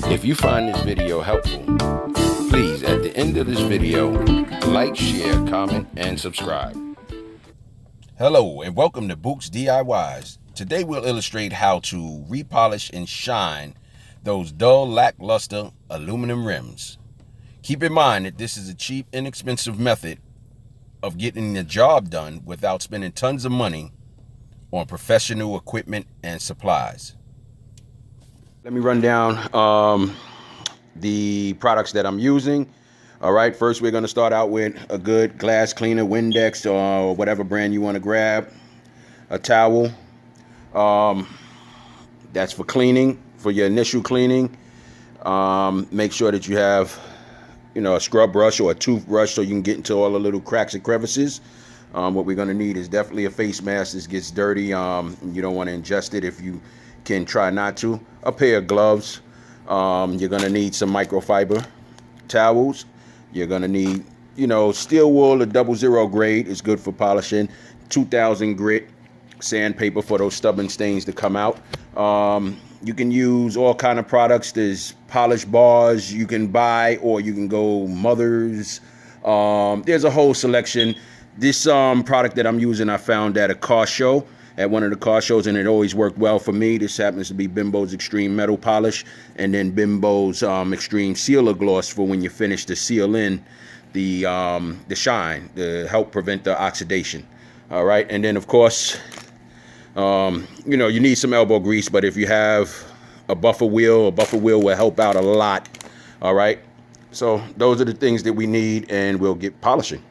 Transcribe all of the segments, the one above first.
If you find this video helpful, please, at the end of this video, like, share, comment, and subscribe. Hello, and welcome to Buke's DIYs. Today we'll illustrate how to repolish and shine those dull, lackluster aluminum rims. Keep in mind that this is a cheap, inexpensive method of getting the job done without spending tons of money on professional equipment and supplies. Let me run down the products that I'm using. All right, first we're going to start out with a good glass cleaner, Windex, or whatever brand you want to grab. A towel. That's for cleaning, for your initial cleaning. Make sure that you have, a scrub brush or a toothbrush so you can get into all the little cracks and crevices. What we're going to need is definitely a face mask. This gets dirty. You don't want to ingest it. If you can, try not to. A pair of gloves. You're going to need some microfiber towels. You're going to need, steel wool or 00 grade is good for polishing. 2000 grit sandpaper for those stubborn stains to come out. You can use all kind of products. There's polish bars you can buy, or you can go Mother's. There's a whole selection. This product that I'm using, I found at a car show, at one of the car shows, and it always worked well for me. This happens to be Bimbo's Extreme Metal Polish, and then Bimbo's Extreme Sealer Gloss for when you finish to seal in the shine to help prevent the oxidation. All right, and then of course, you need some elbow grease, but if you have a buffer wheel will help out a lot. All right, so those are the things that we need, and we'll get polishing.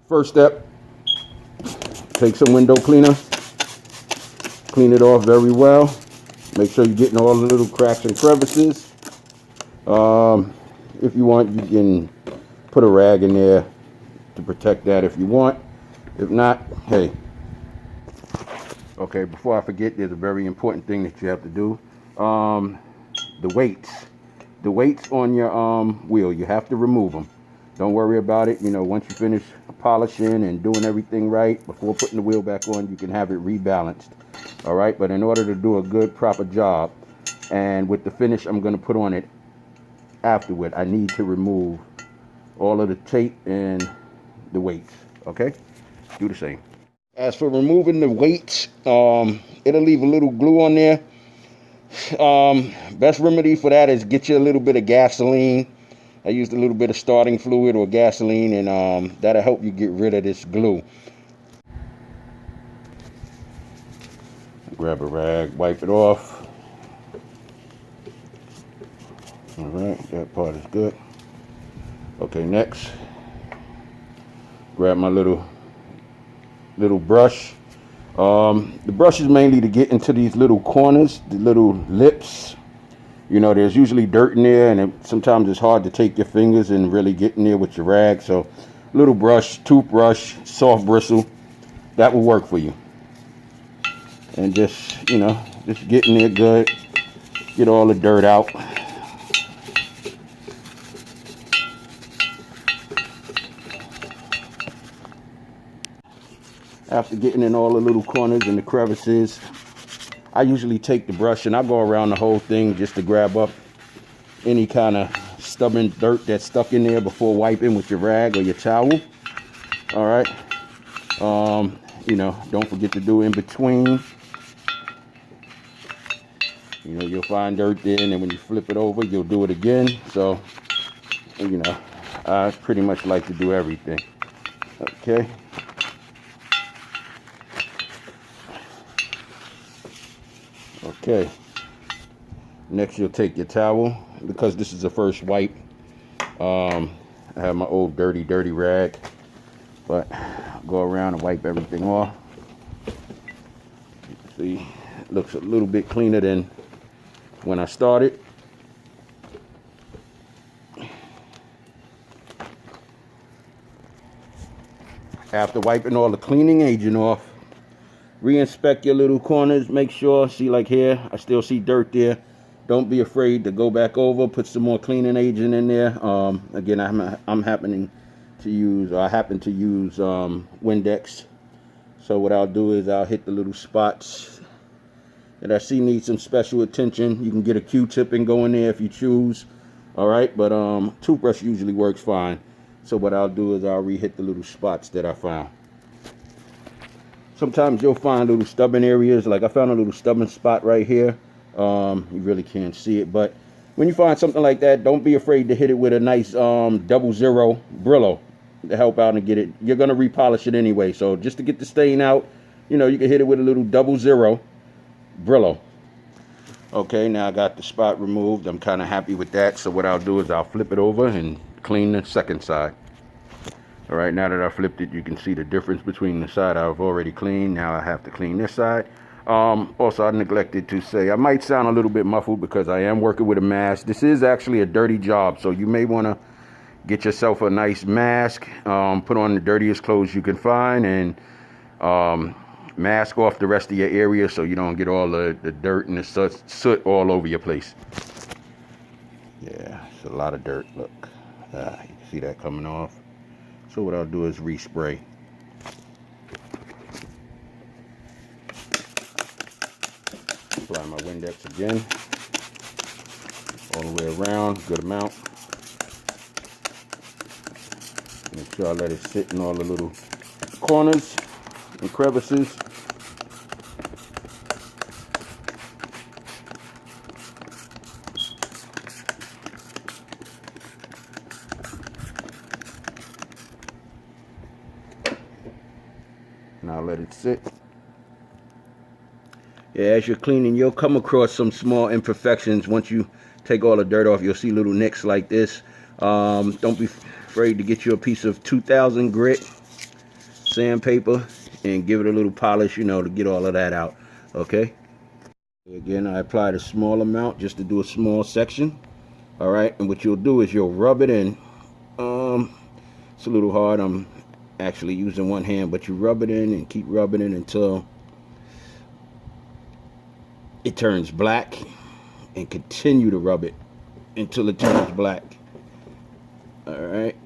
First step, take some window cleaner, clean it off very well. Make sure you're getting all the little cracks and crevices. If you want, you can put a rag in there to protect that if you want. If not, hey. Okay, before I forget, there's a very important thing that you have to do. The weights. The weights on your wheel, you have to remove them. Don't worry about it. Once you finish polishing and doing everything right, before putting the wheel back on, you can have it rebalanced. All right, but in order to do a good, proper job, and with the finish I'm going to put on it afterward, I need to remove all of the tape and the weights. Okay, do the same. As for removing the weights, it'll leave a little glue on there. Best remedy for that is get you a little bit of gasoline. I used a little bit of starting fluid or gasoline, and that'll help you get rid of this glue. Grab a rag, wipe it off. All right, that part is good. Okay, next, grab my little brush. The brush is mainly to get into these little corners, the little lips. There's usually dirt in there, and sometimes it's hard to take your fingers and really get in there with your rag. So little brush, toothbrush, soft bristle, that will work for you. And just get in there good, get all the dirt out. After getting in all the little corners and the crevices, I usually take the brush and I go around the whole thing just to grab up any kind of stubborn dirt that's stuck in there before wiping with your rag or your towel. All right. Don't forget to do in between. You'll find dirt there, and then when you flip it over, you'll do it again. So, I pretty much like to do everything. Okay. Okay, next you'll take your towel, because this is the first wipe. I have my old dirty rag, but I'll go around and wipe everything off. See, it looks a little bit cleaner than when I started. After wiping all the cleaning agent off, re-inspect your little corners. Make sure, see, like here, I still see dirt there. Don't be afraid to go back over, put some more cleaning agent in there. Again, I happen to use Windex. So what I'll do is I'll hit the little spots that I see needs some special attention. You can get a Q-tip and go in there if you choose. All right, but toothbrush usually works fine. So what I'll do is I'll re-hit the little spots that I found. Sometimes you'll find little stubborn areas. Like I found a little stubborn spot right here. You really can't see it, but when you find something like that, don't be afraid to hit it with a nice 00 Brillo to help out and get it. You're gonna repolish it anyway, so just to get the stain out, you know, you can hit it with a little 00 Brillo. Okay, now I got the spot removed. I'm kind of happy with that. So what I'll do is I'll flip it over and clean the second side. All right, now that I flipped it, you can see the difference between the side I've already cleaned. Now I have to clean this side. Also, I neglected to say, I might sound a little bit muffled because I am working with a mask. This is actually a dirty job, so you may want to get yourself a nice mask, put on the dirtiest clothes you can find, and mask off the rest of your area so you don't get all the dirt and the soot all over your place. Yeah, it's a lot of dirt. Look, you can see that coming off. So what I'll do is respray. Apply my Windex again, all the way around, good amount. Make sure I let it sit in all the little corners and crevices. Now let it sit. Yeah, as you're cleaning, you'll come across some small imperfections. Once you take all the dirt off, you'll see little nicks like this. Don't be afraid to get you a piece of 2000 grit sandpaper and give it a little polish, you know, to get all of that out. Okay. Again, I applied a small amount just to do a small section. All right, and what you'll do is you'll rub it in. It's a little hard. I'm actually using one hand, but you rub it in and keep rubbing it until it turns black, and continue to rub it until it turns black. All right,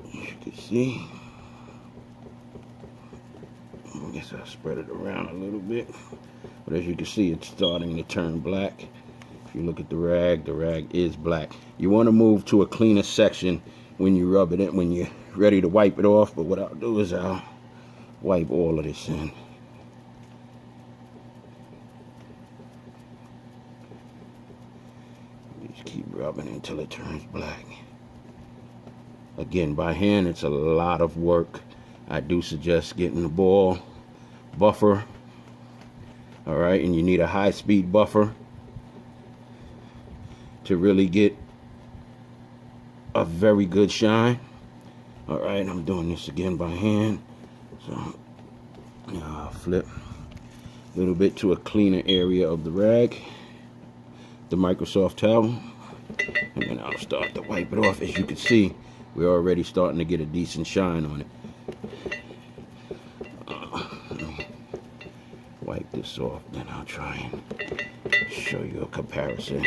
as you can see, I guess I'll spread it around a little bit, but as you can see, it's starting to turn black. If you look at the rag is black. You want to move to a cleaner section when you rub it in, when you're ready to wipe it off. But what I'll do is I'll wipe all of this in. Just keep rubbing until it turns black. Again, by hand, it's a lot of work. I do suggest getting a ball buffer. All right, and you need a high-speed buffer to really get a very good shine. All right, I'm doing this again by hand. So now I'll flip a little bit to a cleaner area of the rag, the Microsoft towel, and then I'll start to wipe it off. As you can see, we're already starting to get a decent shine on it. Wipe this off, then I'll try and show you a comparison.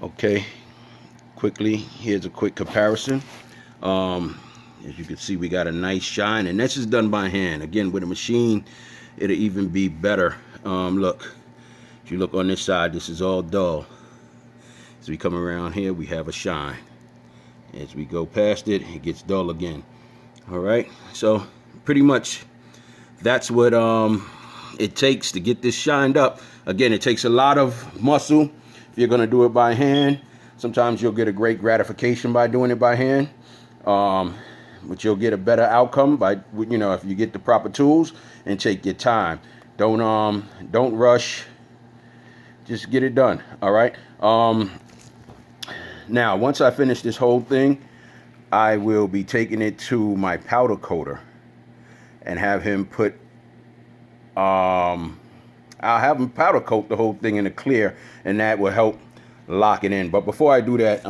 Okay, quickly, here's a quick comparison. As you can see, we got a nice shine, and this is done by hand. Again, with a machine, it'll even be better. Look, if you look on this side, this is all dull. As we come around here, we have a shine. As we go past it, it gets dull again. All right, so pretty much that's what it takes to get this shined up. Again, it takes a lot of muscle if you're gonna do it by hand. Sometimes you'll get a great gratification by doing it by hand, but you'll get a better outcome by, you know, if you get the proper tools and take your time. Don't rush. Just get it done. All right. Now, once I finish this whole thing, I will be taking it to my powder coater and have him put, I'll have him powder coat the whole thing in a clear, and that will help lock it in. But before I do that,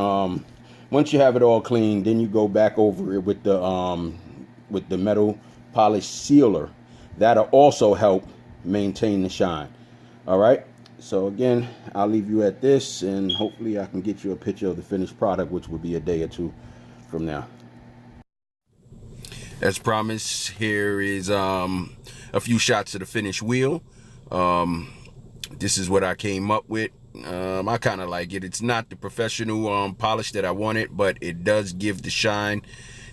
once you have it all clean, then you go back over it with the metal polish sealer. That'll also help maintain the shine. All right. So again, I'll leave you at this, and hopefully I can get you a picture of the finished product, which will be a day or two from now. As promised, here is a few shots of the finished wheel. This is what I came up with. I kind of like it. It's not the professional polish that I wanted, but it does give the shine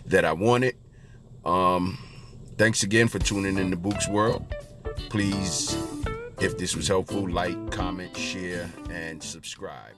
that I wanted. Thanks again for tuning in to Buke's World. Please, if this was helpful, like, comment, share, and subscribe.